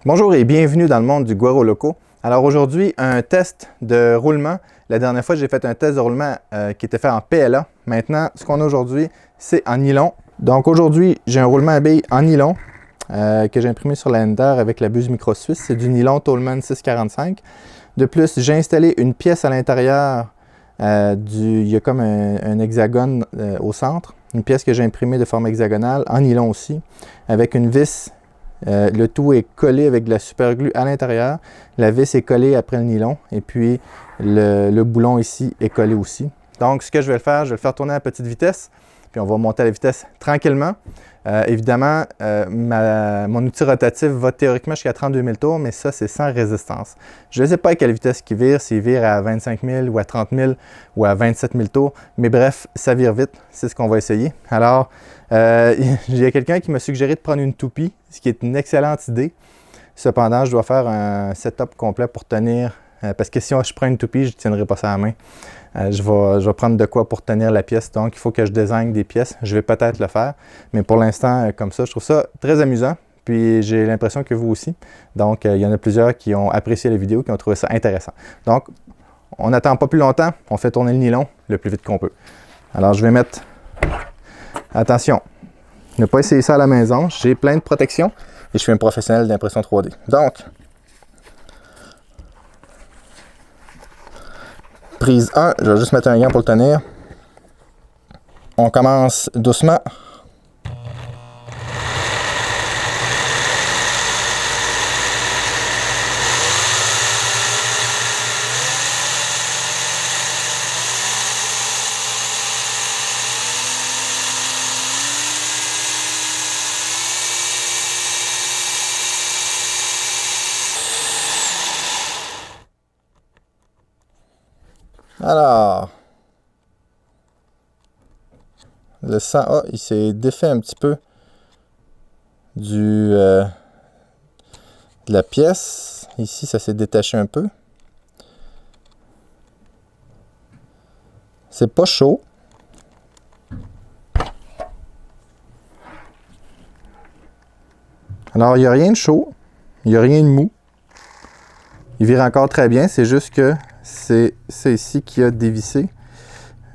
Bonjour et bienvenue dans le monde du Guaro Loco. Alors aujourd'hui, un test de roulement. La dernière fois, j'ai fait un test de roulement qui était fait en PLA. Maintenant, ce qu'on a aujourd'hui, c'est en nylon. Donc aujourd'hui, j'ai un roulement à billes en nylon que j'ai imprimé sur la Ender avec la buse Micro Suisse. C'est du nylon Tollman 645. De plus, j'ai installé une pièce à l'intérieur. Il y a comme un hexagone au centre. Une pièce que j'ai imprimée de forme hexagonale, en nylon aussi, avec une vis. Le tout est collé avec de la super glue à l'intérieur. La vis est collée après le nylon et puis le boulon ici est collé aussi. Donc, ce que je vais faire, je vais le faire tourner à petite vitesse, puis on va monter à la vitesse tranquillement. Évidemment, mon outil rotatif va théoriquement jusqu'à 32 000 tours, mais ça, c'est sans résistance. Je ne sais pas à quelle vitesse il vire, s'il vire à 25 000 ou à 30 000 ou à 27 000 tours, mais bref, ça vire vite, c'est ce qu'on va essayer. Alors, il y a quelqu'un qui m'a suggéré de prendre une toupie, ce qui est une excellente idée. Cependant, je dois faire un setup complet pour tenir, parce que si je prends une toupie, je ne tiendrai pas ça à la main. Je vais prendre de quoi pour tenir la pièce, donc il faut que je désigne des pièces. Je vais peut-être le faire, mais pour l'instant, comme ça, je trouve ça très amusant. Puis j'ai l'impression que vous aussi. Donc, il y en a plusieurs qui ont apprécié la vidéo, qui ont trouvé ça intéressant. Donc, on n'attend pas plus longtemps, on fait tourner le nylon le plus vite qu'on peut. Alors, je vais mettre... Attention, ne pas essayer ça à la maison. J'ai plein de protections et je suis un professionnel d'impression 3D. Donc, prise 1, je vais juste mettre un gant pour le tenir. On commence doucement. Alors, le sang, il s'est défait un petit peu de la pièce. Ici, ça s'est détaché un peu. C'est pas chaud. Alors, il n'y a rien de chaud. Il n'y a rien de mou. Il vire encore très bien. C'est juste que c'est ici qui a dévissé.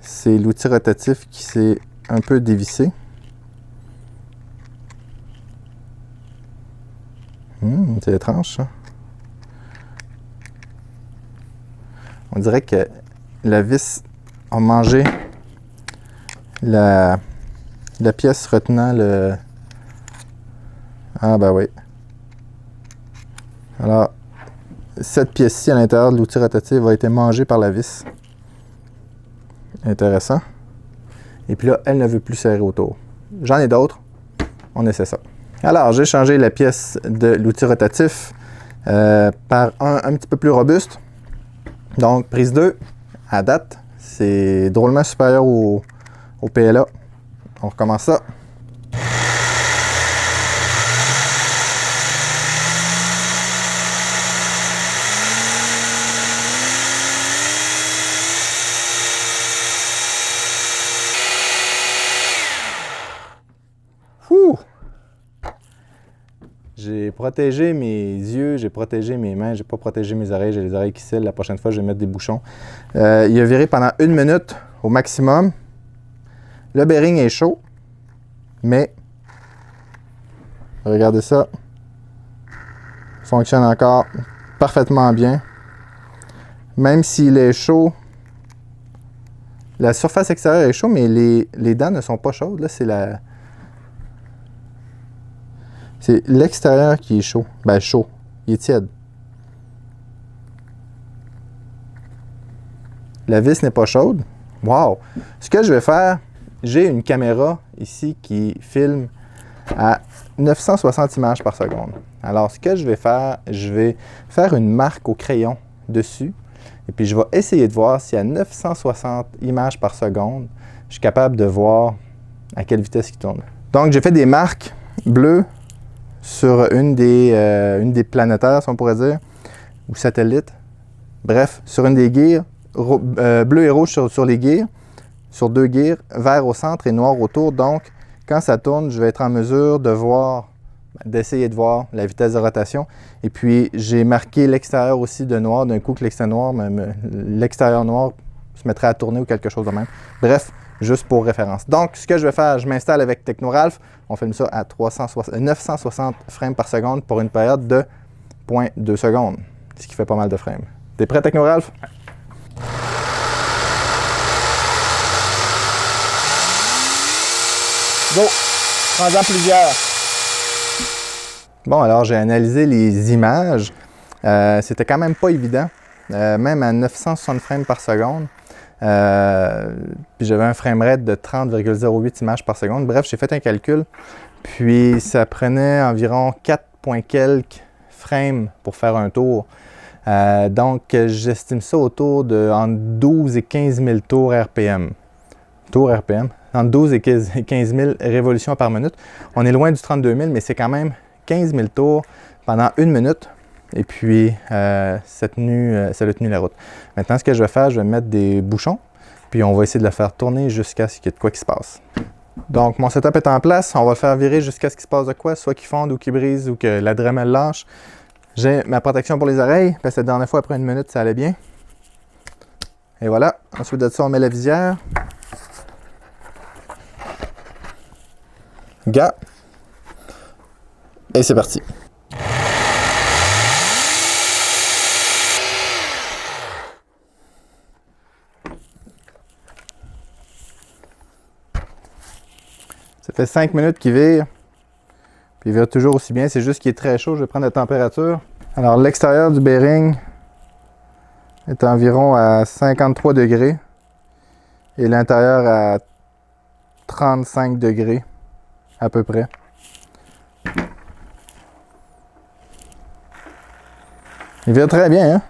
C'est l'outil rotatif qui s'est un peu dévissé. C'est étrange, ça. On dirait que la vis a mangé la pièce retenant le... Ah ben oui. Alors, cette pièce-ci à l'intérieur de l'outil rotatif a été mangée par la vis. Intéressant. Et puis là, elle ne veut plus serrer autour. J'en ai d'autres. On essaie ça. Alors, j'ai changé la pièce de l'outil rotatif par un petit peu plus robuste. Donc, prise 2, à date, c'est drôlement supérieur au PLA. On recommence ça. Ouh! J'ai protégé mes yeux, j'ai protégé mes mains, j'ai pas protégé mes oreilles, j'ai les oreilles qui scellent. La prochaine fois, je vais mettre des bouchons. Il a viré pendant 1 minute au maximum. Le bearing est chaud, mais regardez ça. Il fonctionne encore parfaitement bien. Même s'il est chaud, la surface extérieure est chaude, mais les dents ne sont pas chaudes. Là, c'est l'extérieur qui est chaud. Ben, chaud. Il est tiède. La vis n'est pas chaude. Wow! Ce que je vais faire, j'ai une caméra ici qui filme à 960 images par seconde. Alors, ce que je vais faire une marque au crayon dessus. Et puis, je vais essayer de voir si à 960 images par seconde, je suis capable de voir à quelle vitesse il tourne. Donc, j'ai fait des marques bleues sur une des planétaires, si on pourrait dire, ou satellites. Bref, sur une des gears, bleu et rouge sur les gears, sur 2 gears, vert au centre et noir autour. Donc, quand ça tourne, je vais être en mesure de voir d'essayer de voir la vitesse de rotation. Et puis, j'ai marqué l'extérieur aussi de noir, d'un coup que l'extérieur noir se mettrait à tourner ou quelque chose de même. Bref, juste pour référence. Donc, ce que je vais faire, je m'installe avec Technoralph. On filme ça à 960 frames par seconde pour une période de 0.2 secondes, ce qui fait pas mal de frames. T'es prêt, Technoralph? Go! Prends-en plusieurs. Bon, alors j'ai analysé les images. C'était quand même pas évident, même à 960 frames par seconde. Puis j'avais un framerate de 30,08 images par seconde. Bref, j'ai fait un calcul. Puis ça prenait environ 4 points quelques frames pour faire un tour. Donc j'estime ça autour de entre 12 et 15 000 tours RPM. Tours RPM. Entre 12 et 15 000 révolutions par minute. On est loin du 32 000, mais c'est quand même 15 000 tours pendant 1 minute. Et puis, ça a tenu la route. Maintenant, ce que je vais faire, je vais mettre des bouchons. Puis, on va essayer de la faire tourner jusqu'à ce qu'il y ait de quoi qui se passe. Donc, mon setup est en place. On va le faire virer jusqu'à ce qu'il se passe de quoi, soit qu'il fonde ou qu'il brise ou que la Dremel lâche. J'ai ma protection pour les oreilles, parce que la dernière fois, après 1 minute, ça allait bien. Et voilà. Ensuite de ça, on met la visière. Gars. Et c'est parti. Ça fait 5 minutes qu'il vire. Puis il vire toujours aussi bien. C'est juste qu'il est très chaud. Je vais prendre la température. Alors l'extérieur du bearing est environ à 53 degrés. Et l'intérieur à 35 degrés. À peu près. Il vire très bien, hein?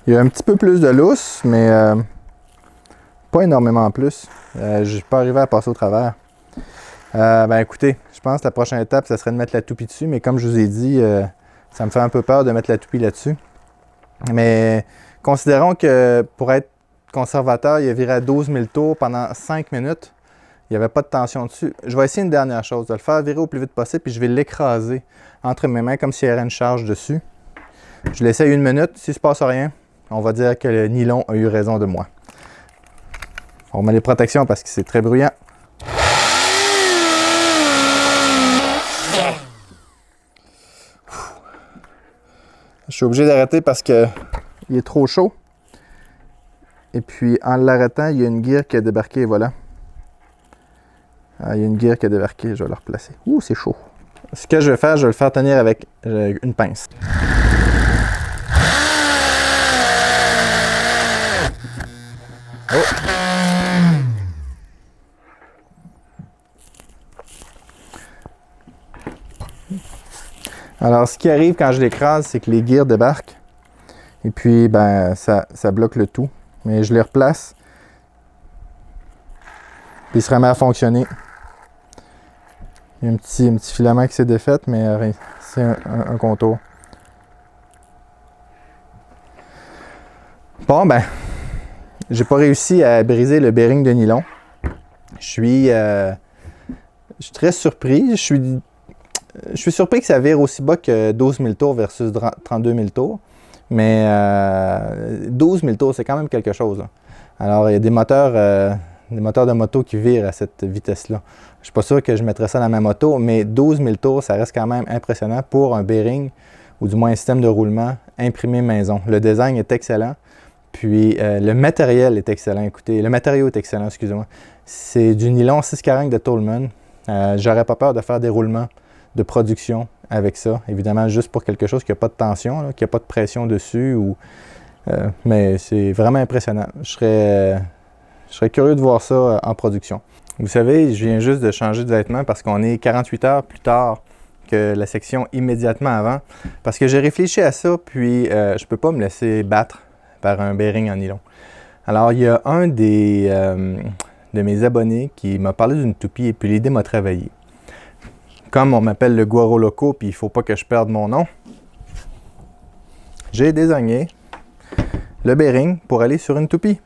Il y a un petit peu plus de lousse, mais pas énormément plus. Je suis pas arrivé à passer au travers. Ben écoutez, je pense que la prochaine étape, ça serait de mettre la toupie dessus, mais comme je vous ai dit, ça me fait un peu peur de mettre la toupie là-dessus. Mais considérons que pour être conservateur, il a viré à 12 000 tours pendant 5 minutes. Il n'y avait pas de tension dessus. Je vais essayer une dernière chose, de le faire virer au plus vite possible, puis je vais l'écraser entre mes mains comme s'il y avait une charge dessus. Je l'essaye 1 minute. S'il ne se passe rien, on va dire que le nylon a eu raison de moi. On met les protections parce que c'est très bruyant. Je suis obligé d'arrêter parce qu'il est trop chaud. Et puis, en l'arrêtant, il y a une guire qui a débarqué, voilà. Il y a une guire qui a débarqué, je vais la replacer. Ouh, c'est chaud. Ce que je vais faire, je vais le faire tenir avec une pince. Oh. Alors, ce qui arrive quand je l'écrase, c'est que les guires débarquent. Et puis, ben, ça bloque le tout. Mais je les replace. Puis il se remet à fonctionner. Il y a un petit filament qui s'est défait, mais c'est un contour. Bon, ben, j'ai pas réussi à briser le bearing de nylon. Je suis très surpris. Je suis surpris que ça vire aussi bas que 12 000 tours versus 32 000 tours. Mais 12 000 tours, c'est quand même quelque chose, là. Alors, il y a des moteurs de moto qui virent à cette vitesse-là. Je ne suis pas sûr que je mettrais ça dans ma moto, mais 12 000 tours, ça reste quand même impressionnant pour un bearing, ou du moins un système de roulement imprimé maison. Le design est excellent, puis le matériel est excellent. Écoutez, le matériau est excellent, excusez-moi. C'est du nylon 640 de Tollman. J'aurais pas peur de faire des roulements de production avec ça. Évidemment, juste pour quelque chose qui n'a pas de tension, là, qui n'a pas de pression dessus. Mais c'est vraiment impressionnant. Je serais curieux de voir ça en production. Vous savez, je viens juste de changer de vêtements parce qu'on est 48 heures plus tard que la section immédiatement avant. Parce que j'ai réfléchi à ça, puis je ne peux pas me laisser battre par un bearing en nylon. Alors, il y a un de mes abonnés qui m'a parlé d'une toupie et puis l'idée m'a travaillé. Comme on m'appelle le Guaro Loco, puis il ne faut pas que je perde mon nom, j'ai désigné le bearing pour aller sur une toupie.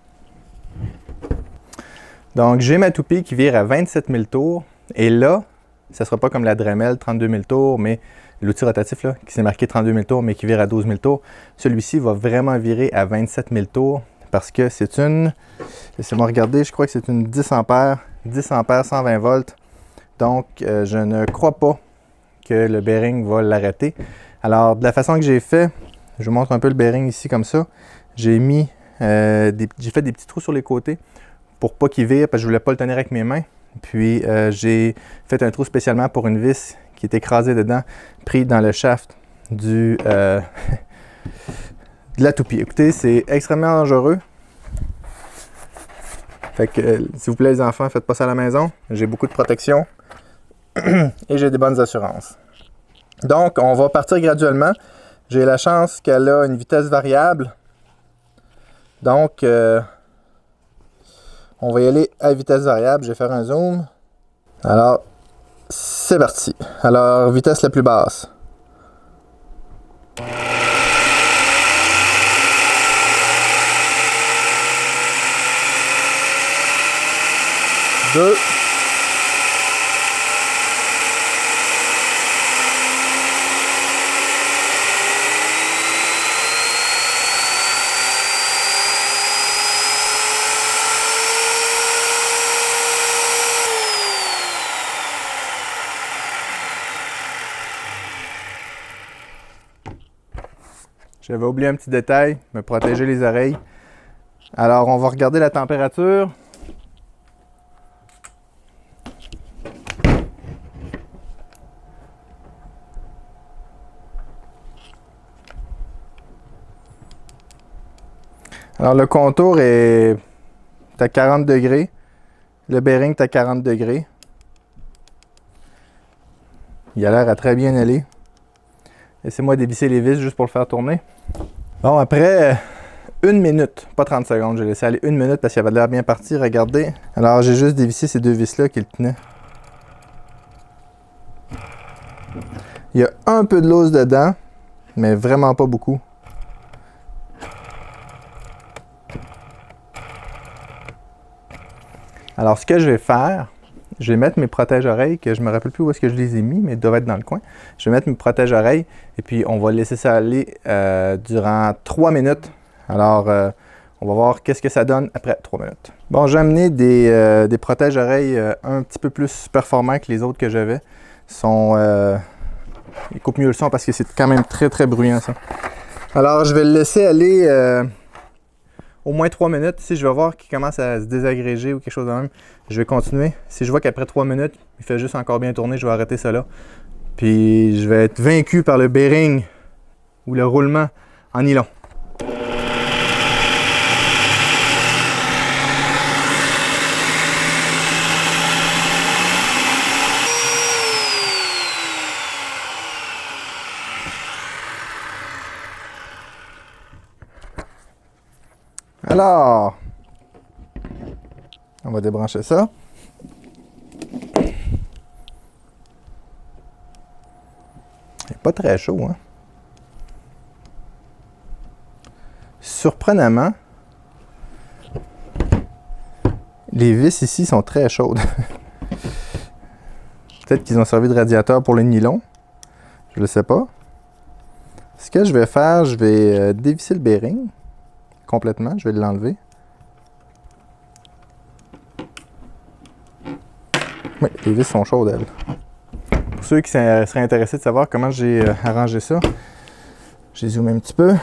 Donc, j'ai ma toupie qui vire à 27 000 tours. Et là, ça ne sera pas comme la Dremel, 32 000 tours, mais l'outil rotatif là, qui s'est marqué 32 000 tours, mais qui vire à 12 000 tours. Celui-ci va vraiment virer à 27 000 tours parce que c'est une, laissez-moi regarder, je crois que c'est une 10 ampères, 120 volts. Donc, je ne crois pas que le bearing va l'arrêter. Alors, de la façon que j'ai fait, je vous montre un peu le bearing ici comme ça. J'ai mis, j'ai fait des petits trous sur les côtés pour pas qu'il vire, parce que je voulais pas le tenir avec mes mains. Puis, j'ai fait un trou spécialement pour une vis qui est écrasée dedans, pris dans le shaft de la toupie. Écoutez, c'est extrêmement dangereux. Fait que, s'il vous plaît les enfants, faites pas ça à la maison. J'ai beaucoup de protection et j'ai des bonnes assurances. Donc, on va partir graduellement. J'ai la chance qu'elle a une vitesse variable. Donc, on va y aller à vitesse variable. Je vais faire un zoom. Alors, c'est parti. Alors, vitesse la plus basse. 2. 'J'avais oublié un petit détail, me protéger les oreilles. Alors, on va regarder la température. Alors, le contour est à 40 degrés. Le bearing est à 40 degrés. Il a l'air à très bien aller. Laissez-moi dévisser les vis juste pour le faire tourner. Bon, après 1 minute, pas 30 secondes, j'ai laissé aller 1 minute parce qu'il avait l'air bien parti. Regardez. Alors, j'ai juste dévissé ces deux vis-là qui le tenaient. Il y a un peu de l'os dedans, mais vraiment pas beaucoup. Alors, ce que je vais faire, je vais mettre mes protège-oreilles, que je me rappelle plus où est-ce que je les ai mis, mais ils doivent être dans le coin. Je vais mettre mes protège-oreilles et puis on va laisser ça aller durant 3 minutes. Alors, on va voir qu'est-ce que ça donne après 3 minutes. Bon, j'ai amené des protège-oreilles un petit peu plus performants que les autres que j'avais. Ils coupent mieux le son parce que c'est quand même très très bruyant ça. Alors, je vais le laisser aller au moins 3 minutes. Si je vais voir qu'il commence à se désagréger ou quelque chose de même, je vais continuer. Si je vois qu'après 3 minutes, il fait juste encore bien tourner, je vais arrêter ça là. Puis je vais être vaincu par le bearing ou le roulement en nylon. Alors, on va débrancher ça. Il n'est pas très chaud, hein? Surprenamment, les vis ici sont très chaudes. Peut-être qu'ils ont servi de radiateur pour le nylon. Je ne sais pas. Ce que je vais faire, je vais dévisser le bearing complètement. Je vais l'enlever. Oui, les vis sont chaudes, elles. Pour ceux qui seraient intéressés de savoir comment j'ai arrangé ça, j'ai zoomé un petit peu.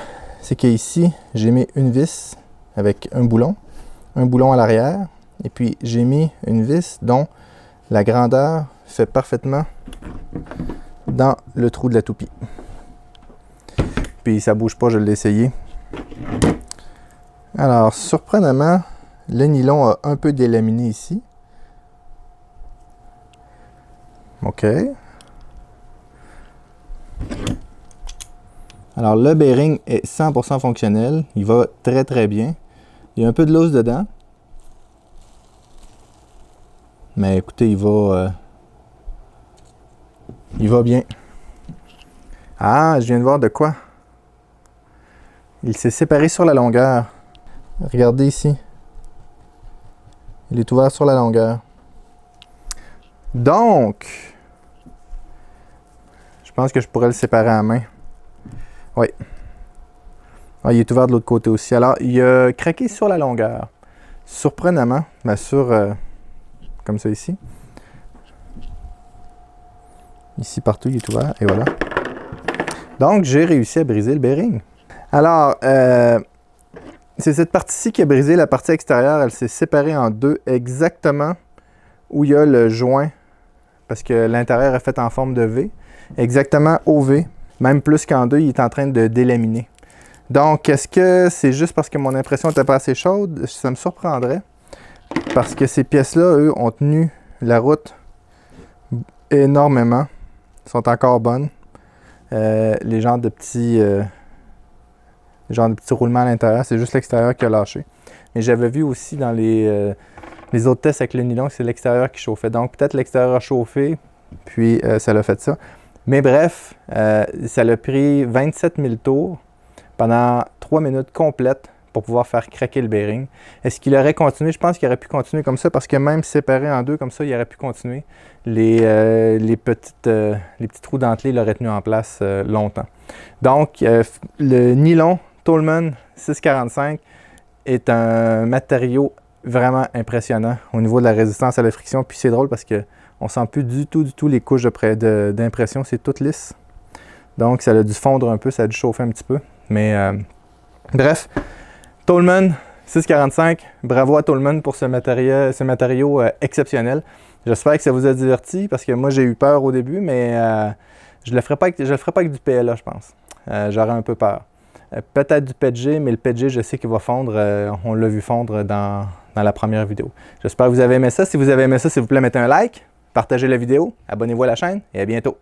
C'est qu'ici, j'ai mis une vis avec un boulon à l'arrière, et puis j'ai mis une vis dont la grandeur fait parfaitement dans le trou de la toupie. Puis ça bouge pas, je l'ai essayé. Alors, surprenamment, le nylon a un peu délaminé ici. OK. Alors, le bearing est 100% fonctionnel. Il va très, très bien. Il y a un peu de l'os dedans. Mais écoutez, il va bien. Ah, je viens de voir de quoi. Il s'est séparé sur la longueur. Regardez ici. Il est ouvert sur la longueur. Donc, je pense que je pourrais le séparer à la main. Oui. Ah, il est ouvert de l'autre côté aussi. Alors, il a craqué sur la longueur. Surprenamment, bien sûr, comme ça ici. Ici, partout, il est ouvert. Et voilà. Donc, j'ai réussi à briser le bearing. Alors, c'est cette partie-ci qui a brisé. La partie extérieure, elle s'est séparée en deux exactement où il y a le joint. Parce que l'intérieur est fait en forme de V. Exactement au V. Même plus qu'en deux, il est en train de délaminer. Donc, est-ce que c'est juste parce que mon impression n'était pas assez chaude? Ça me surprendrait. Parce que ces pièces-là, eux, ont tenu la route énormément. Sont encore bonnes. Les genres de petits roulements à l'intérieur, c'est juste l'extérieur qui a lâché. Mais j'avais vu aussi dans les autres tests avec le nylon que c'est l'extérieur qui chauffait. Donc peut-être l'extérieur a chauffé, puis ça l'a fait ça. Mais bref, ça l'a pris 27 000 tours pendant 3 minutes complètes pour pouvoir faire craquer le bearing. Est-ce qu'il aurait continué? Je pense qu'il aurait pu continuer comme ça parce que même séparé en deux comme ça, il aurait pu continuer. Les petits trous dentelés l'auraient tenu en place longtemps. Donc, le nylon Tollman 645 est un matériau vraiment impressionnant au niveau de la résistance à la friction. Puis c'est drôle parce qu'on ne sent plus du tout les couches d'impression. C'est tout lisse. Donc, ça a dû fondre un peu, ça a dû chauffer un petit peu. Mais bref, Tollman 645, bravo à Tollman pour ce matériau exceptionnel. J'espère que ça vous a diverti parce que moi j'ai eu peur au début, mais je ne le ferai pas avec du PLA, je pense. J'aurais un peu peur. Peut-être du PETG, mais le PETG, je sais qu'il va fondre. On l'a vu fondre dans la première vidéo. J'espère que vous avez aimé ça. Si vous avez aimé ça, s'il vous plaît, mettez un like, partagez la vidéo, abonnez-vous à la chaîne et à bientôt.